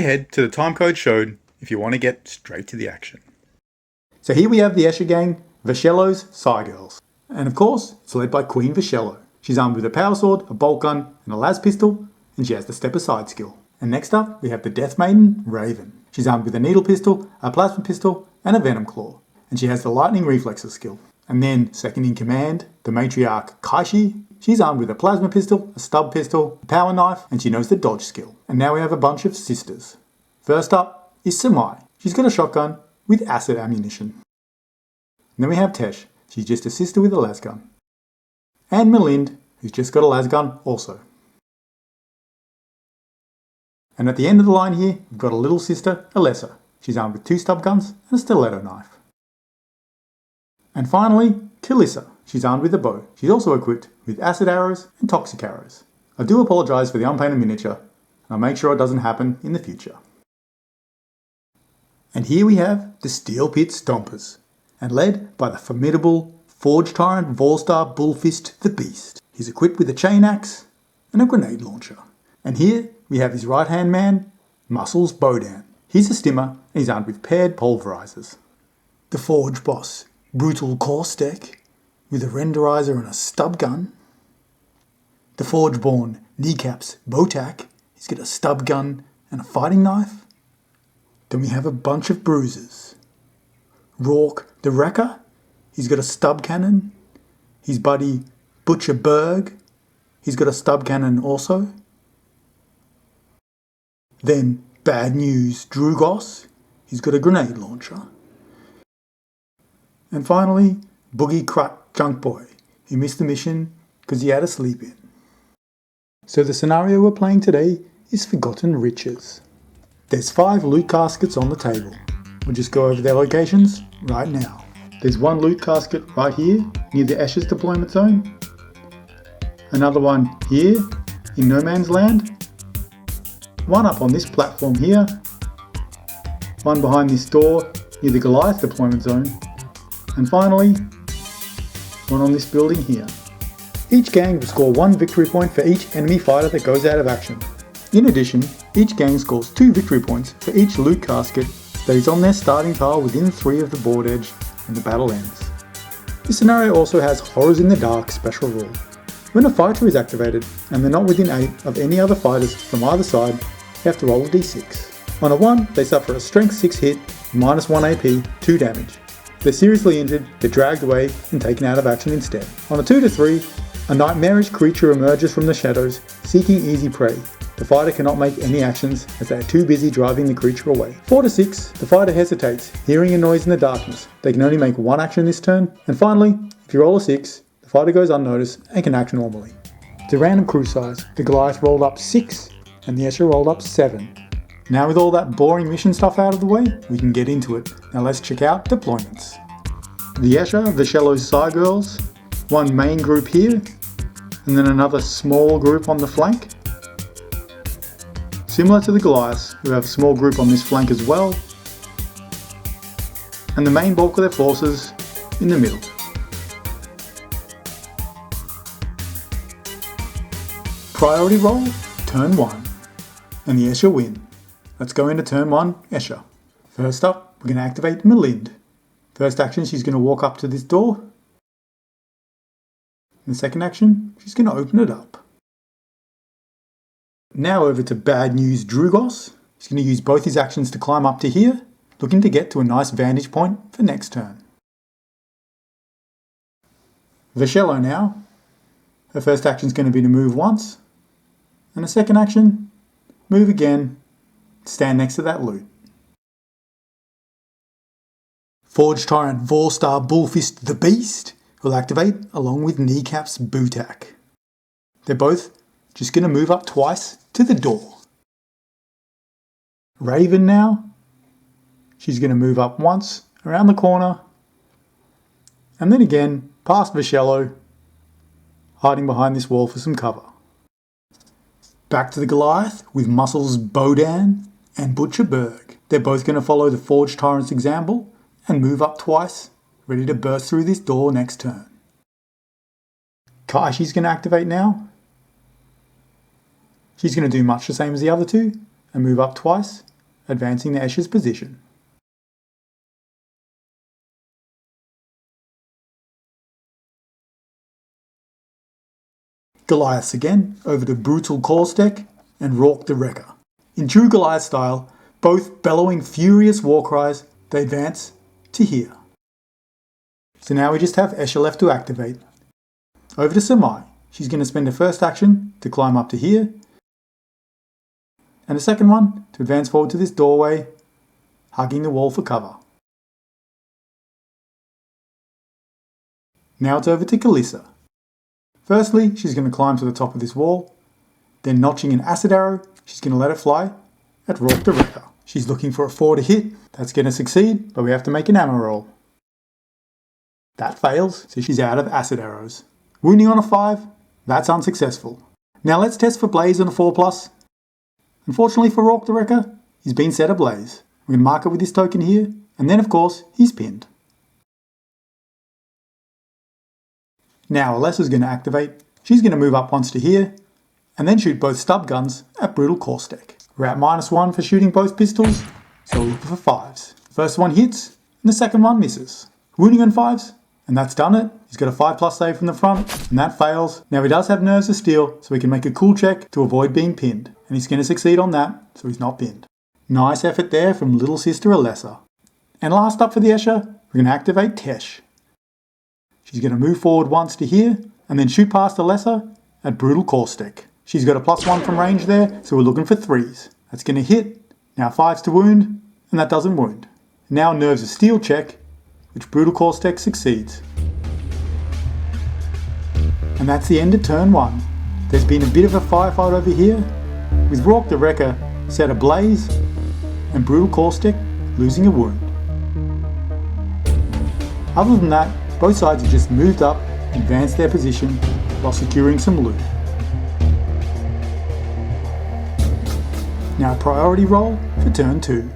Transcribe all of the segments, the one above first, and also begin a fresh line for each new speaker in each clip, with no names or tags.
ahead to the timecode showed if you want to get straight to the action. So here we have the Escher gang, Vishello's Girlz. And of course, it's led by Queen Vishello. She's armed with a power sword, a bolt gun, and a las pistol, and she has the step aside skill. And next up, we have the Death Maiden, Raven. She's armed with a needle pistol, a plasma pistol, and a venom claw. And she has the lightning reflexes skill. And then, second in command, the matriarch Kaishi. She's armed with a plasma pistol, a stub pistol, a power knife, and she knows the dodge skill. And now we have a bunch of sisters. First up is Samai. She's got a shotgun with acid ammunition. And then we have Tesh. She's just a sister with a las gun. And Melind, who's just got a las gun also. And at the end of the line here, we've got a little sister, Alessa. She's armed with 2 stub guns and a stiletto knife. And finally, Kalissa. She's armed with a bow. She's also equipped with acid arrows and toxic arrows. I do apologise for the unpainted miniature, and I'll make sure it doesn't happen in the future. And here we have the Steel Pit Stompers, and led by the formidable Forge Tyrant Volstar Bullfist the Beast. He's equipped with a chain axe and a grenade launcher. And here we have his right hand man, Muscles Bodan. He's a stimmer and he's armed with paired pulverizers. The Forge Boss, Brutal Caustic, with a renderizer and a stub gun. The Forgeborn, Kneecaps Botak, he's got a stub gun and a fighting knife. Then we have a bunch of bruisers. Rourke the Wrecker, he's got a stub cannon. His buddy Butcher Berg, he's got a stub cannon also. Then Bad News Drugos, he's got a grenade launcher. And finally, Boogie Crut Junk Boy, he missed the mission because he had a sleep in. So the scenario we're playing today is Forgotten Riches. There's 5 loot caskets on the table. We'll just go over their locations right now. There's one loot casket right here near the Escher's deployment zone. Another one here in No Man's Land. One up on this platform here. One behind this door near the Goliath deployment zone. And finally, one on this building here. Each gang will score 1 victory point for each enemy fighter that goes out of action. In addition, each gang scores 2 victory points for each loot casket that is on their starting tile within 3 of the board edge when the battle ends. This scenario also has Horrors in the Dark special rule. When a fighter is activated and they're not within 8 of any other fighters from either side, you have to roll a d6. On a 1, they suffer a strength 6 hit, -1 AP, 2 damage. If they're seriously injured, they're dragged away and taken out of action instead. On a 2 to 3, a nightmarish creature emerges from the shadows, seeking easy prey. The fighter cannot make any actions as they are too busy driving the creature away. 4 to 6, the fighter hesitates, hearing a noise in the darkness. They can only make 1 action this turn. And finally, if you roll a 6, the fighter goes unnoticed and can act normally. To random crew size, the Goliath rolled up 6 and the Escher rolled up 7. Now with all that boring mission stuff out of the way, we can get into it. Now let's check out deployments. The Escher, Vishello's Girlz, one main group here, and then another small group on the flank. Similar to the Goliaths, who have a small group on this flank as well, and the main bulk of their forces in the middle. Priority roll, turn 1, and the Escher win. Let's go into turn 1, Escher. First up, we're going to activate Melind. First action, she's going to walk up to this door. In the second action, she's going to open it up. Now over to Bad News Drugos. He's going to use both his actions to climb up to here, looking to get to a nice vantage point for next turn. Vishello now. Her first action is going to be to move once, and the second action, move again, stand next to that loot. Forge Tyrant Volstar Bullfist the Beast will activate along with Kneecaps Botak. They're both just going to move up twice to the door. Raven now. She's going to move up once around the corner and then again past Vishello, hiding behind this wall for some cover. Back to the Goliath with Muscles Bodan and Butcher Berg. They're both going to follow the Forge Tyrant's example and move up twice, ready to burst through this door next turn. Kaishi's going to activate now. She's going to do much the same as the other two and move up twice advancing to Escher's position. Goliaths again, over to Brutal Caustic and Rorke the Wrecker. In true Goliath style, both bellowing furious war cries, they advance to here. So now we just have Escher left to activate. Over to Samai. She's going to spend her first action to climb up to here, and a second one to advance forward to this doorway, hugging the wall for cover. Now it's over to Kalissa. Firstly, she's going to climb to the top of this wall, then notching an acid arrow, she's going to let it fly at Rorke the Wrecker. She's looking for a 4 to hit. That's going to succeed, but we have to make an ammo roll. That fails, so she's out of acid arrows. Wounding on a 5, that's unsuccessful. Now let's test for blaze on a 4+. Unfortunately for Rorke the Wrecker, he's been set ablaze. We're going to mark it with this token here, and then of course, he's pinned. Now Alessa's going to activate. She's going to move up once to here, and then shoot both stub guns at Brutal Caustic. We're at -1 for shooting both pistols, so we're looking for 5s. First one hits, and the second one misses. Wounding on 5s, and that's done it. He's got a 5+ save from the front, and that fails. Now he does have Nerves of Steel, so he can make a cool check to avoid being pinned, and he's going to succeed on that, so he's not pinned. Nice effort there from little sister Alessa. And last up for the Escher, we're going to activate Tesh. She's going to move forward once to here, and then shoot past Alessa at Brutal Caustic. She's got a +1 from range there, so we're looking for 3s. That's going to hit, now 5s to wound, and that doesn't wound. Now Nerves of Steel check, which Brutal Caustic succeeds. And that's the end of turn 1. There's been a bit of a firefight over here, with Rorke the Wrecker set ablaze, and Brutal Caustic losing a wound. Other than that, both sides have just moved up, advanced their position, while securing some loot. Now a priority roll for turn 2,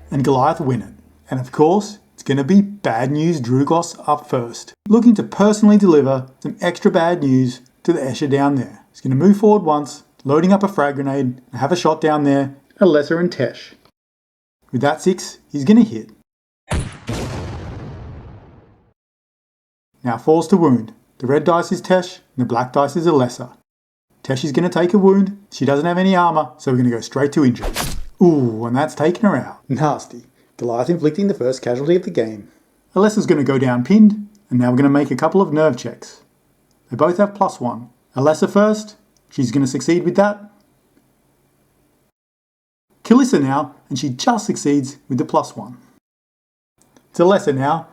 and Goliath win it. And of course, it's going to be Bad News Drugos up first, looking to personally deliver some extra bad news to the Escher down there. He's going to move forward once, loading up a frag grenade, and have a shot down there at Alessa and Tesh. With that 6, he's going to hit. Now 4s to wound. The red dice is Tesh, and the black dice is Alessa. Tesh is going to take a wound. She doesn't have any armour, so we're going to go straight to injury. Ooh, and that's taken her out. Nasty. Goliath inflicting the first casualty of the game. Alessa's going to go down pinned, and now we're going to make a couple of nerve checks. They both have +1. Alessa first. She's going to succeed with that. Kalissa now, and she just succeeds with the +1. It's Alessa now.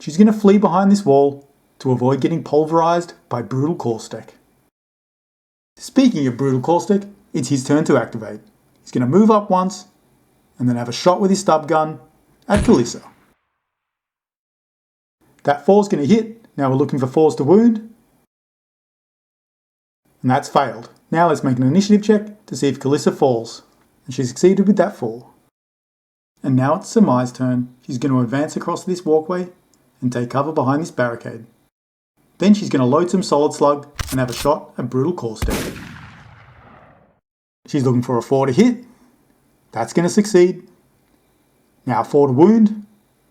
She's going to flee behind this wall to avoid getting pulverized by Brutal Caustic. Speaking of Brutal Caustic, it's his turn to activate. He's going to move up once, and then have a shot with his stub gun at Kalissa. That 4's going to hit. Now we're looking for 4s to wound. And that's failed. Now let's make an initiative check to see if Kalissa falls. And she succeeded with that 4. And now it's Samai's turn. She's going to advance across this walkway and take cover behind this barricade. Then she's going to load some solid slug and have a shot at Brutal Caustic. She's looking for a 4 to hit. That's going to succeed. Now a 4 to wound.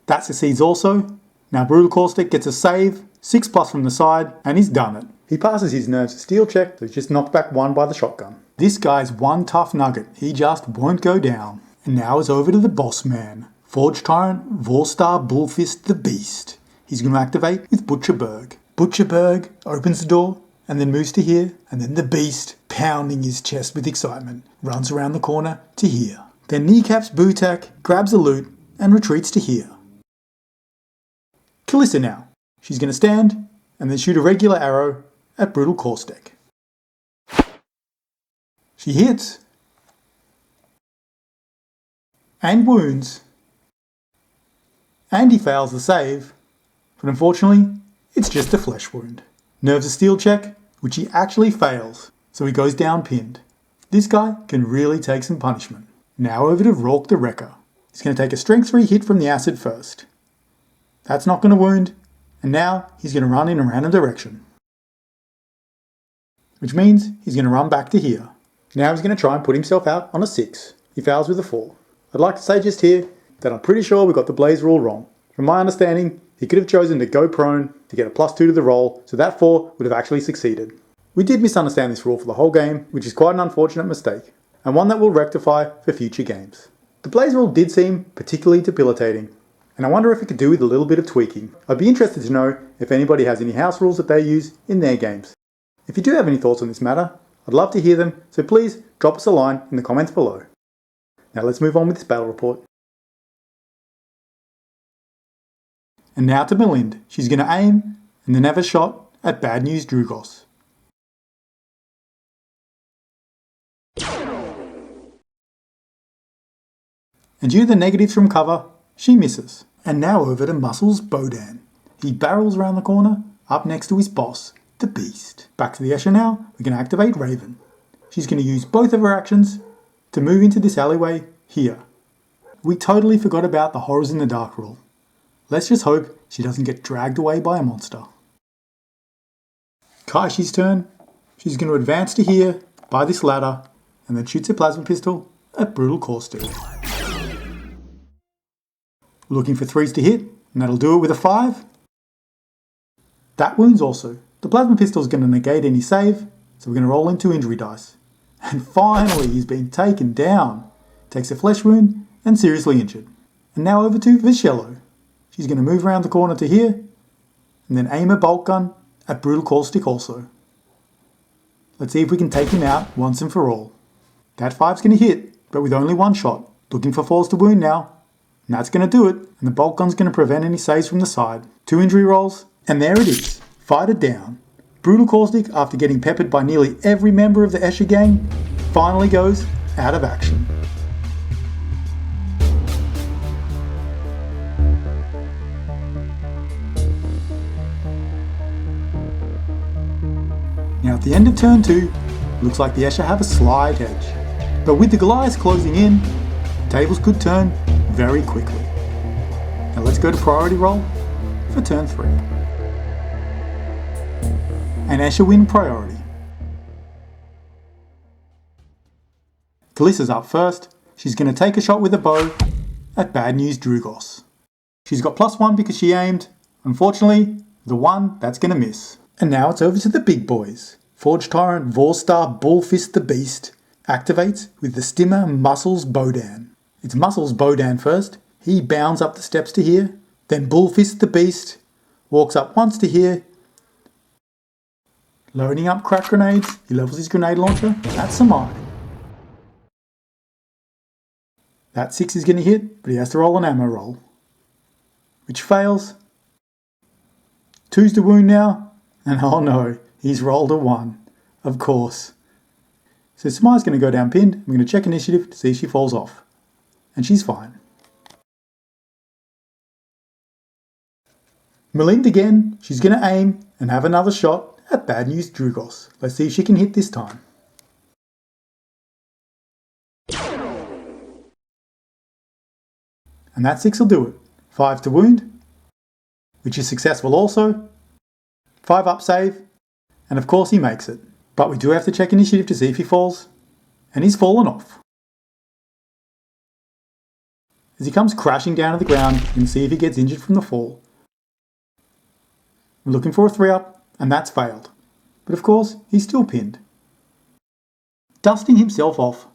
That succeeds also. Now Brutal Caustic gets a save, 6+ from the side, and he's done it. He passes his Nerves of Steel check, so he's just knocked back 1 by the shotgun. This guy's one tough nugget. He just won't go down. And now it's over to the boss man. Forge Tyrant Volstar Bullfist the Beast. He's going to activate with Butcherberg. Butcherberg opens the door and then moves to here, and then the Beast, pounding his chest with excitement, runs around the corner to here. Then kneecaps Butak, grabs the loot, and retreats to here. Kalissa now. She's going to stand and then shoot a regular arrow at Brutal Caustic. She hits and wounds, and he fails the save, but unfortunately it's just a flesh wound. Nerves of Steel check, which he actually fails, so he goes down pinned. This guy can really take some punishment. Now over to Rorke the Wrecker. He's going to take a strength 3 hit from the acid first. That's not going to wound, and now he's going to run in a random direction. Which means he's going to run back to here. Now he's going to try and put himself out on a 6. he fails with a 4. I'd like to say just here that I'm pretty sure we got the blaze rule wrong. From my understanding, he could have chosen to go prone to get a +2 to the roll, so that 4 would have actually succeeded. We did misunderstand this rule for the whole game, which is quite an unfortunate mistake, and one that we'll rectify for future games. The blaze rule did seem particularly debilitating, and I wonder if it could do with a little bit of tweaking. I'd be interested to know if anybody has any house rules that they use in their games. If you do have any thoughts on this matter, I'd love to hear them, so please drop us a line in the comments below. Now let's move on with this battle report. And now to Melind. She's going to aim and then have a shot at Bad News Drugos. And due to the negatives from cover, she misses. And now over to Muscles Bodan. He barrels around the corner, up next to his boss, the Beast. Back to the Escher now, we're going to activate Raven. She's going to use both of her actions to move into this alleyway here. We totally forgot about the Horrors in the Dark rule. Let's just hope she doesn't get dragged away by a monster. Kaishi's turn. She's going to advance to here, by this ladder, and then shoots a plasma pistol at Brutal Caustic. Looking for 3s to hit, and that'll do it with a 5. That wounds also. The plasma pistol is going to negate any save, so we're going to roll in 2 injury dice. And finally, he's been taken down. Takes a flesh wound and seriously injured. And now over to Vishello. She's going to move around the corner to here, and then aim a bolt gun at Brutal Caustic also. Let's see if we can take him out once and for all. That 5's going to hit, but with only 1 shot. Looking for 4s to wound now. And that's going to do it, and the bolt gun's going to prevent any saves from the side. 2 injury rolls, and there it is. Fighter down. Brutal Caustic, after getting peppered by nearly every member of the Escher gang, finally goes out of action. Now at the end of turn 2, looks like the Escher have a slight edge. But with the Goliath closing in, the tables could turn very quickly. Now let's go to priority roll for turn 3. And Escher win priority. Kalissa's up first. She's going to take a shot with a bow at Bad News Drugos. She's got +1 because she aimed. Unfortunately, the 1 that's going to miss. And now it's over to the big boys. Forge Tyrant Volstar Bullfist the Beast activates with the Stimmer Muscles Bodan. It's Muscles Bodan first. He bounds up the steps to here. Then Bullfist the Beast walks up once to here. Loading up crack grenades. He levels his grenade launcher at Samai. That 6 is going to hit, but he has to roll an ammo roll, which fails. 2's to wound now, and oh no, he's rolled a 1, of course. So Samai's going to go down pinned. I'm going to check initiative to see if she falls off, and she's fine. Melind again. She's going to aim and have another shot at Bad News Drugos. Let's see if she can hit this time. And that 6 will do it. 5 to wound, which is successful also. 5 up save, and of course he makes it. But we do have to check initiative to see if he falls, and he's fallen off. As he comes crashing down to the ground, you can see if he gets injured from the fall. We're looking for a 3 up, and that's failed. But of course, he's still pinned. Dusting himself off,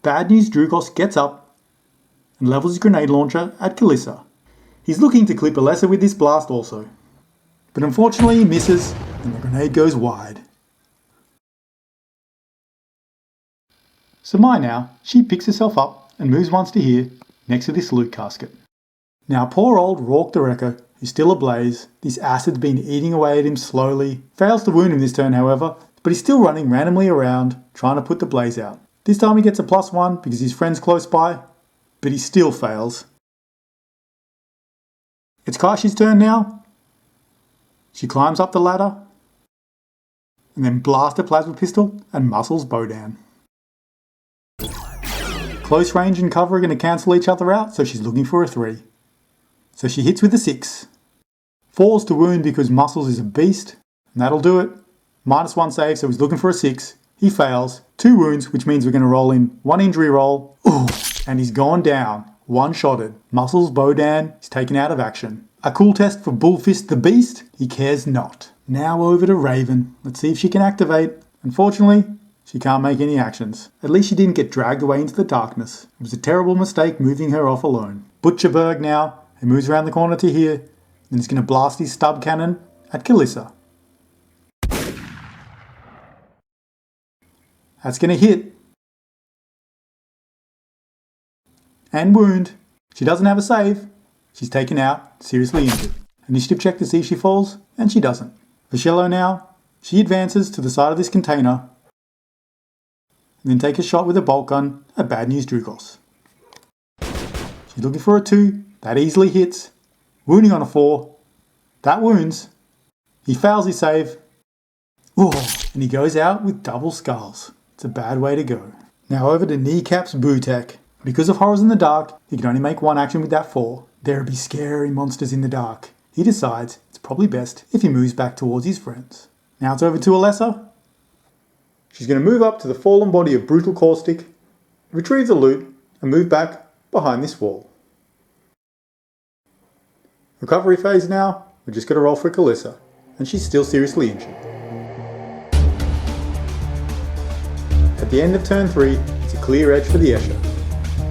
Bad News Drugos gets up and levels his grenade launcher at Kalissa. He's looking to clip Alessa with this blast also. But unfortunately he misses, and the grenade goes wide. Samai now, she picks herself up and moves once to here, next to this loot casket. Now poor old Rorke the Wrecker, who's still ablaze. This acid's been eating away at him slowly. Fails to wound him this turn however, but he's still running randomly around, trying to put the blaze out. This time he gets a +1 because his friend's close by, but he still fails. It's Kaishi's turn now. She climbs up the ladder, and then blasts a plasma pistol and Muscles Bodan. Close range and cover are going to cancel each other out, so she's looking for a 3. So she hits with a 6. 4's to wound because Muscles is a beast, and that'll do it. -1 save, so he's looking for a 6. He fails. 2 wounds, which means we're going to roll in 1 injury roll. Ooh, and he's gone down. One-shotted. Muscles Bodan is taken out of action. A cool test for Bullfist the Beast? He cares not. Now over to Raven. Let's see if she can activate. Unfortunately, she can't make any actions. At least she didn't get dragged away into the darkness. It was a terrible mistake moving her off alone. Butcherberg now. He moves around the corner to here. And he's going to blast his stub cannon at Kalissa. That's going to hit. And wound. She doesn't have a save. She's taken out, seriously injured. Initiative check to see if she falls, and she doesn't. Vishello now. She advances to the side of this container. And then take a shot with a bolt gun at Bad News Drugos. She's looking for a 2. That easily hits. Wounding on a 4. That wounds. He fails his save. Ooh, and he goes out with double skulls. It's a bad way to go. Now over to Kneecaps Butek. Because of horrors in the dark, he can only make 1 action with that 4. There'll be scary monsters in the dark. He decides it's probably best if he moves back towards his friends. Now it's over to Alessa. She's going to move up to the fallen body of Brutal Caustic, retrieve the loot, and move back behind this wall. Recovery phase now. We're just going to roll for Kalissa, and she's still seriously injured. At the end of turn 3, it's a clear edge for the Escher.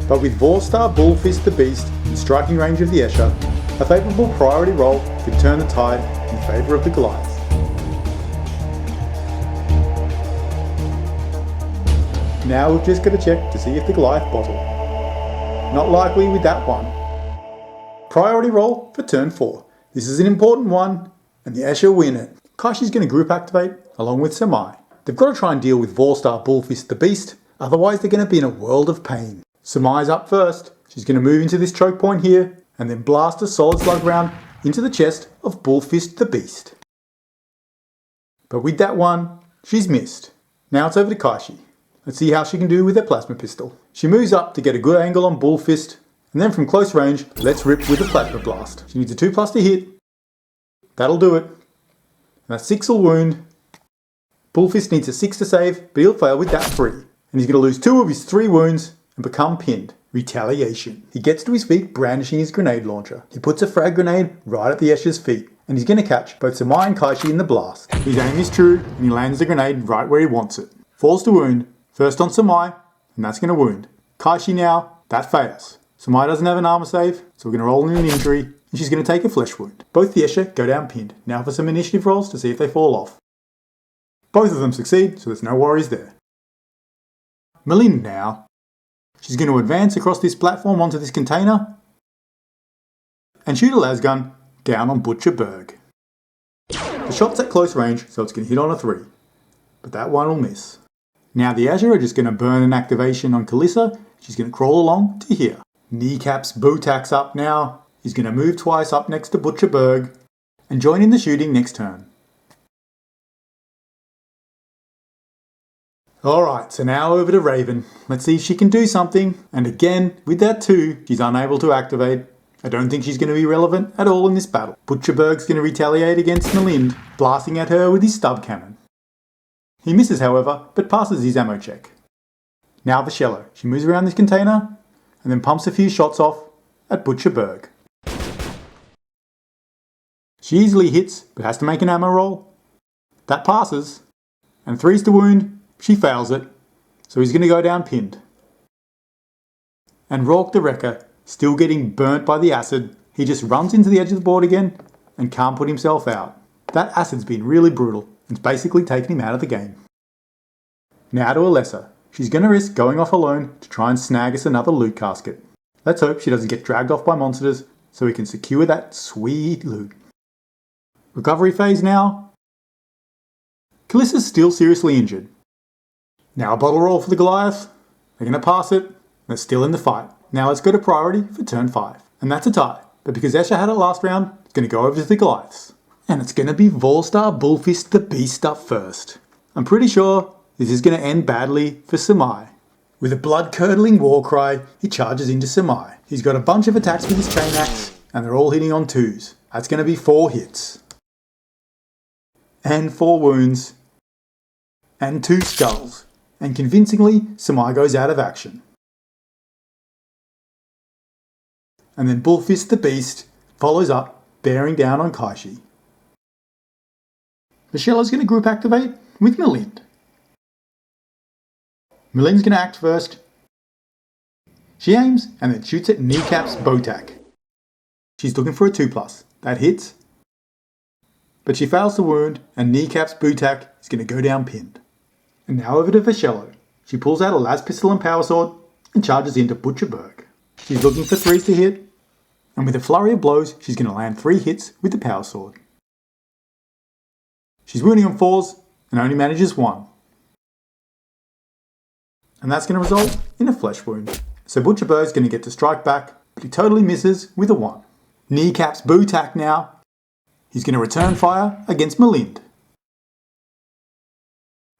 But with Vorstar Bullfist the Beast in striking range of the Escher, a favourable priority roll could turn the tide in favour of the Goliath. Now we've just got to check to see if the Goliath bottle. Not likely with that one. Priority roll for turn 4. This is an important one, and the Escher win it. Kaishi's going to group activate along with Samai. They've got to try and deal with Vorstar Bullfist the Beast, otherwise they're going to be in a world of pain. Samai's up first. She's going to move into this choke point here, and then blast a solid slug round into the chest of Bullfist the Beast. But with that one, she's missed. Now it's over to Kaishi. Let's see how she can do with her plasma pistol. She moves up to get a good angle on Bullfist, and then from close range, let's rip with a plasma blast. She needs a 2+ to hit. That'll do it. And that 6 will wound. Bullfist needs a 6 to save, but he'll fail with that 3. And he's going to lose 2 of his 3 wounds and become pinned. Retaliation. He gets to his feet brandishing his grenade launcher. He puts a frag grenade right at the Escher's feet, and he's going to catch both Samai and Kaishi in the blast. His aim is true, and he lands the grenade right where he wants it. Falls to wound, first on Samai, and that's going to wound. Kaishi now, that fails. Samai doesn't have an armor save, so we're going to roll in an injury, and she's going to take a flesh wound. Both the Escher go down pinned. Now for some initiative rolls to see if they fall off. Both of them succeed, so there's no worries there. Melinda now. She's going to advance across this platform onto this container and shoot a lasgun down on Butcherberg. The shot's at close range, so it's going to hit on a 3, but that one will miss. Now the Azure are just going to burn an activation on Kalissa. She's going to crawl along to here. Kneecaps Botak's up now. He's going to move twice up next to Butcherberg and join in the shooting next turn. Alright, so now over to Raven. Let's see if she can do something. And again, with that 2, she's unable to activate. I don't think she's going to be relevant at all in this battle. Butcherberg's going to retaliate against Melind, blasting at her with his stub cannon. He misses, however, but passes his ammo check. Now Vishello. She moves around this container and then pumps a few shots off at Butcherberg. She easily hits, but has to make an ammo roll. That passes. And 3's to wound. She fails it, so he's going to go down pinned. And Rorke the Wrecker, still getting burnt by the acid, he just runs into the edge of the board again and can't put himself out. That acid's been really brutal, and it's basically taken him out of the game. Now to Alessa. She's going to risk going off alone to try and snag us another loot casket. Let's hope she doesn't get dragged off by monsters so we can secure that sweet loot. Recovery phase now. Kalissa's still seriously injured. Now a bottle roll for the Goliath. They're going to pass it. They're still in the fight. Now let's go to priority for turn 5. And that's a tie. But because Escher had it last round, it's going to go over to the Goliaths. And it's going to be Vorstar Bullfist the Beast up first. I'm pretty sure this is going to end badly for Samai. With a blood-curdling war cry, he charges into Samai. He's got a bunch of attacks with his chain axe, and they're all hitting on 2s. That's going to be 4 hits. And 4 wounds. and 2 skulls, and convincingly Samai goes out of action. And then Bullfist the Beast follows up, bearing down on Kaishi. Vishello's going to group activate with Malind. Malind's going to act first. She aims and then shoots at Kneecap's Botac. She's looking for a 2+. That hits. But she fails to wound and Kneecap's Botac is going to go down pinned. And now over to Vishello. She pulls out a las pistol and power sword and charges into Butcherberg. She's looking for 3s to hit, and with a flurry of blows she's going to land 3 hits with the power sword. She's wounding on 4s and only manages 1. And that's going to result in a flesh wound. So Butcherberg's going to get to strike back, but he totally misses with a 1. Kneecap's Botac now. He's going to return fire against Malind.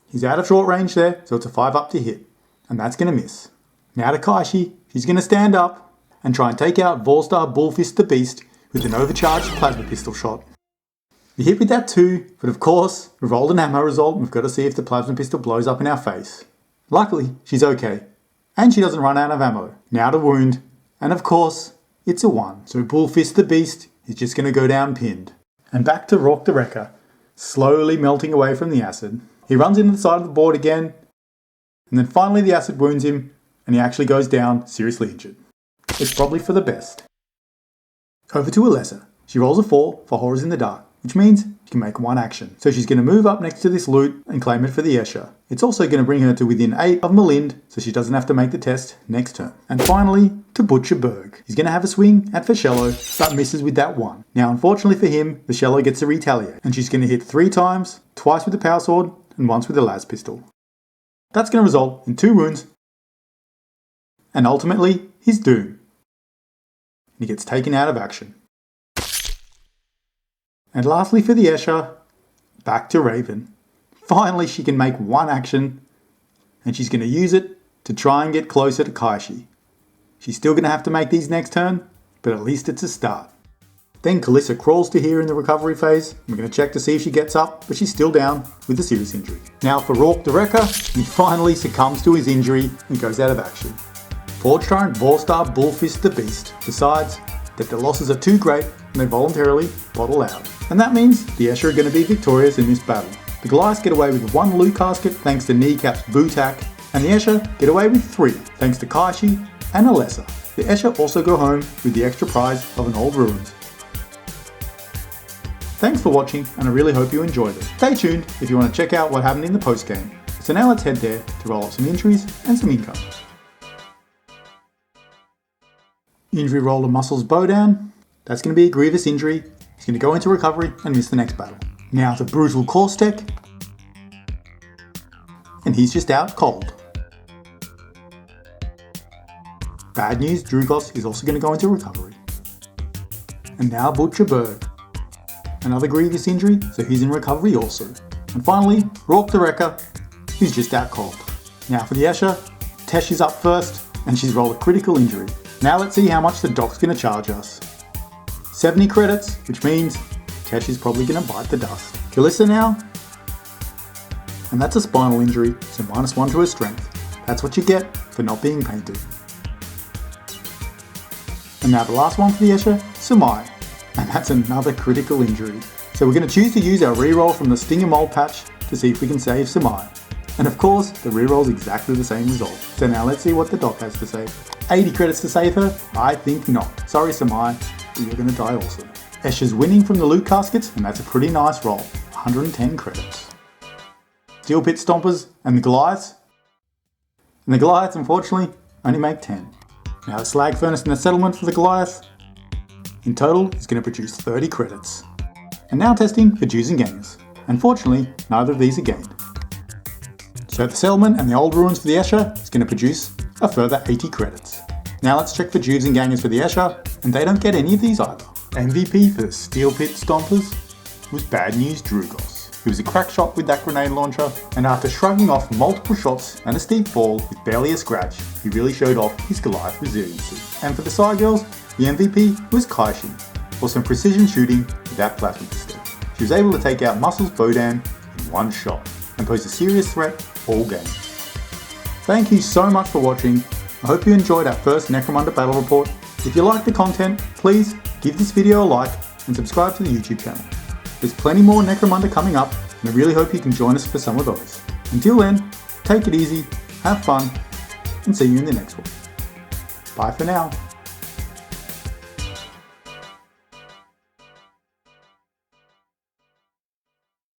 He's out of short range there, so it's a 5 up to hit. And that's going to miss. Now to Kaishi. She's going to stand up and try and take out Volstar Bullfist the Beast with an overcharged plasma pistol shot. We hit with that 2, but of course, we rolled an ammo result and we've got to see if the plasma pistol blows up in our face. Luckily, she's okay. And she doesn't run out of ammo. Now to wound. And of course, it's a 1. So Bullfist the Beast is just going to go down pinned. And back to Rourke the Wrecker, slowly melting away from the acid. He runs into the side of the board again, and then finally the acid wounds him, and he actually goes down seriously injured. It's probably for the best. Over to Alessa. She rolls a 4 for Horrors in the Dark, which means she can make 1 action. So she's going to move up next to this loot and claim it for the Escher. It's also going to bring her to within 8 of Malind, so she doesn't have to make the test next turn. And finally, to Butcherberg. He's going to have a swing at Vishello, but misses with that 1. Now unfortunately for him, Vishello gets to retaliate, and she's going to hit 3 times, twice with the power sword, and once with the las pistol. That's going to result in 2 wounds, and ultimately, his doom. He gets taken out of action. And lastly for the Escher, back to Raven. Finally she can make 1 action, and she's going to use it to try and get closer to Kaishi. She's still going to have to make these next turn, but at least it's a start. Then Kalissa crawls to here in the recovery phase. We're going to check to see if she gets up, but she's still down with a serious injury. Now for Rourke the Wrecker, he finally succumbs to his injury and goes out of action. Forge Tyrant Volstar Bullfist the Beast decides that the losses are too great and they voluntarily bottle out. And that means the Escher are going to be victorious in this battle. The Goliaths get away with 1 loot casket thanks to Kneecap's Botac, and the Escher get away with 3 thanks to Kaishi and Alessa. The Escher also go home with the extra prize of an old ruins. Thanks for watching, and I really hope you enjoyed it. Stay tuned if you want to check out what happened in the post game. So now let's head there to roll up some injuries and some income. Injury roller Muscles Bowdown. That's going to be a grievous injury. He's going to go into recovery and miss the next battle. Now to Brutal Caustic. And he's just out cold. Bad news, Drugos is also going to go into recovery. And now Butcherberg. Another grievous injury, so he's in recovery also. And finally, Rourke the Wrecker, who's just out cold. Now for the Escher, Tesh is up first, and she's rolled a critical injury. Now let's see how much the doc's going to charge us. 70 credits, which means Tesh is probably going to bite the dust. Kalissa now, and that's a spinal injury, so -1 to her strength. That's what you get for not being painted. And now the last one for the Escher, Samai. And that's another critical injury. So we're going to choose to use our reroll from the Stinger Mold patch to see if we can save Samai. And of course, the reroll's exactly the same result. So now let's see what the doc has to say. 80 credits to save her? I think not. Sorry Samai, but you're going to die also. Escher's winning from the loot caskets, and that's a pretty nice roll. 110 credits. Steel Pit Stompers and the Goliaths. And the Goliaths, unfortunately, only make 10. Now the Slag Furnace and the Settlement for the Goliath. In total, it's going to produce 30 credits. And now testing for Jews and Gangers. Unfortunately, neither of these are gained. So the Settlement and the Old Ruins for the Escher is going to produce a further 80 credits. Now let's check for Jews and Gangers for the Escher, and they don't get any of these either. MVP for the Steel Pit Stompers was Bad News Drugos. He was a crack shot with that grenade launcher, and after shrugging off multiple shots and a steep fall with barely a scratch, he really showed off his Goliath resiliency. And for the Side Girls, the MVP was Kaishi, for some precision shooting with that plasma pistol. She was able to take out Muscles Bodan in 1 shot. and pose a serious threat all game. Thank you so much for watching. I hope you enjoyed our first Necromunda battle report. If you like the content, please give this video a like and subscribe to the YouTube channel. There's plenty more Necromunda coming up, and I really hope you can join us for some of those. Until then, take it easy, have fun, and see you in the next one. Bye for now.